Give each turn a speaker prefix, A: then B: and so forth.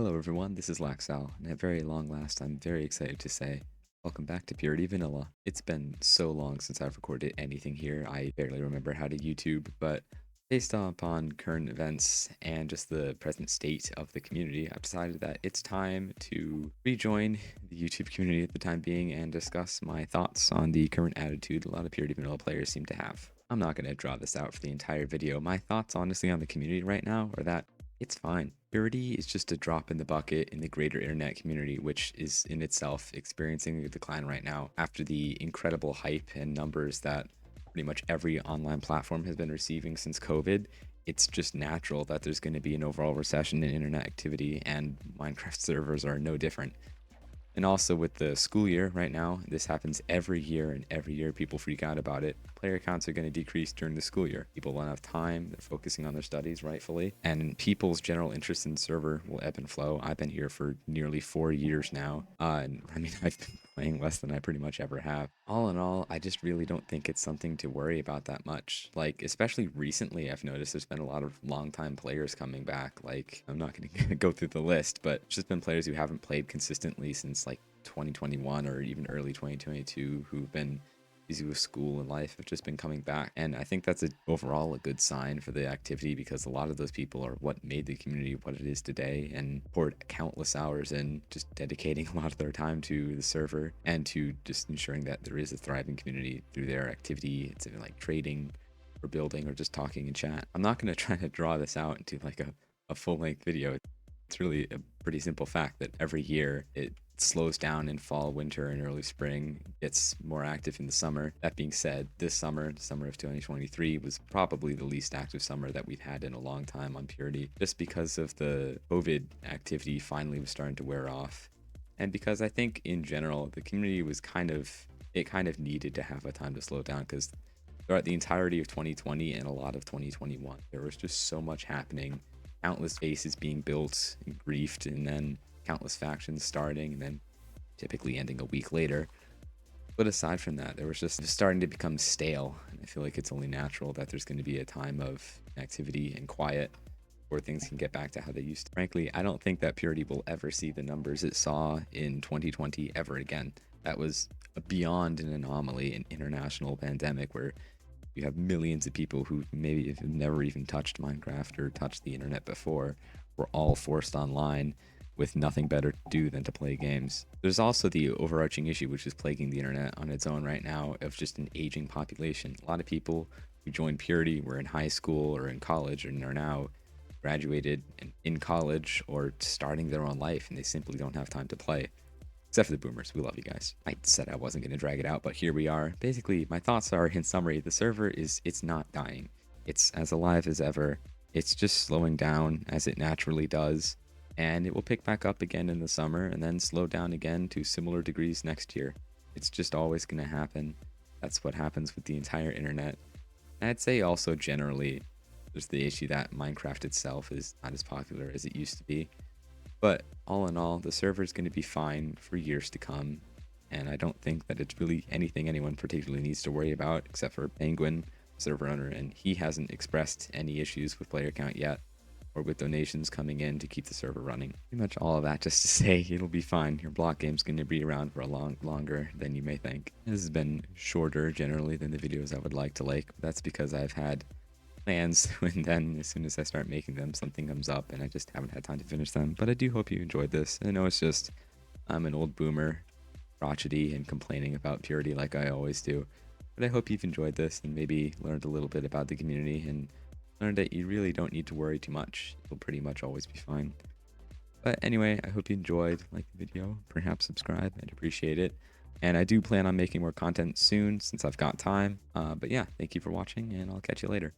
A: Hello everyone, this is Lacksal, and at very long last, I'm very excited to say, welcome back to Purity Vanilla. It's been so long since I've recorded anything here, I barely remember how to YouTube, but based upon current events and just the present state of the community, I've decided that it's time to rejoin the YouTube community at the time being and discuss my thoughts on the current attitude a lot of Purity Vanilla players seem to have. I'm not going to draw this out for the entire video. My thoughts, honestly, on the community right now are that it's fine. Purity is just a drop in the bucket in the greater internet community, which is in itself experiencing a decline right now after the incredible hype and numbers that pretty much every online platform has been receiving since COVID. It's just natural that there's going to be an overall recession in internet activity, and Minecraft servers are no different. And also with the school year right now, this happens every year, and every year people freak out about it. Player counts are going to decrease during the school year. People won't have time, they're focusing on their studies rightfully, and people's general interest in the server will ebb and flow. I've been here for nearly 4 years now, and I mean, I've been playing less than I pretty much ever have. All in all, I just really don't think it's something to worry about that much. Like, especially recently, I've noticed there's been a lot of longtime players coming back. Like, I'm not going to go through the list, but it's just been players who haven't played consistently since like 2021 or even early 2022 who've been busy with school and life have just been coming back. And I think that's overall a good sign for the activity, because a lot of those people are what made the community what it is today and poured countless hours in just dedicating a lot of their time to the server and to just ensuring that there is a thriving community through their activity. It's in like trading or building or just talking in chat. I'm not going to try to draw this out into like a full-length video. It's really a pretty simple fact that every year it slows down in fall, winter, and early spring, gets more active in the summer. That being said, this summer, the summer of 2023, was probably the least active summer that we've had in a long time on Purity, just because of the COVID activity finally was starting to wear off. And because I think in general, the community was kind of needed to have a time to slow down, because throughout the entirety of 2020 and a lot of 2021, there was just so much happening, countless bases being built and griefed, and then countless factions starting and then typically ending a week later. But aside from that, there was just starting to become stale. And I feel like it's only natural that there's going to be a time of activity and quiet where things can get back to how they used to. Frankly, I don't think that Purity will ever see the numbers it saw in 2020 ever again. That was beyond an anomaly, an international pandemic where you have millions of people who maybe have never even touched Minecraft or touched the internet before, were all forced online with nothing better to do than to play games. There's also the overarching issue which is plaguing the internet on its own right now of just an aging population. A lot of people who joined Purity were in high school or in college and are now graduated and in college or starting their own life, and they simply don't have time to play. Except for the boomers. We love you guys. I said I wasn't going to drag it out, but here we are. Basically, my thoughts are, in summary, the server it's not dying. It's as alive as ever. It's just slowing down as it naturally does, and it will pick back up again in the summer and then slow down again to similar degrees next year. It's just always going to happen. That's what happens with the entire internet. And I'd say also generally, there's the issue that Minecraft itself is not as popular as it used to be. But all in all, the server is going to be fine for years to come, and I don't think that it's really anything anyone particularly needs to worry about, except for Penguin, server owner, and he hasn't expressed any issues with player count yet, or with donations coming in to keep the server running. Pretty much all of that just to say it'll be fine. Your block game's going to be around for a longer than you may think. This has been shorter generally than the videos I would like to like, but that's because I've had plans and then as soon as I start making them, something comes up and I just haven't had time to finish them. But I do hope you enjoyed this. I know it's just I'm an old boomer, crotchety and complaining about Purity like I always do, but I hope you've enjoyed this and maybe learned a little bit about the community and learned that you really don't need to worry too much. You'll pretty much always be fine. But anyway, I hope you enjoyed. Like the video, perhaps subscribe, I'd appreciate it. And I do plan on making more content soon since I've got time. But yeah, thank you for watching and I'll catch you later.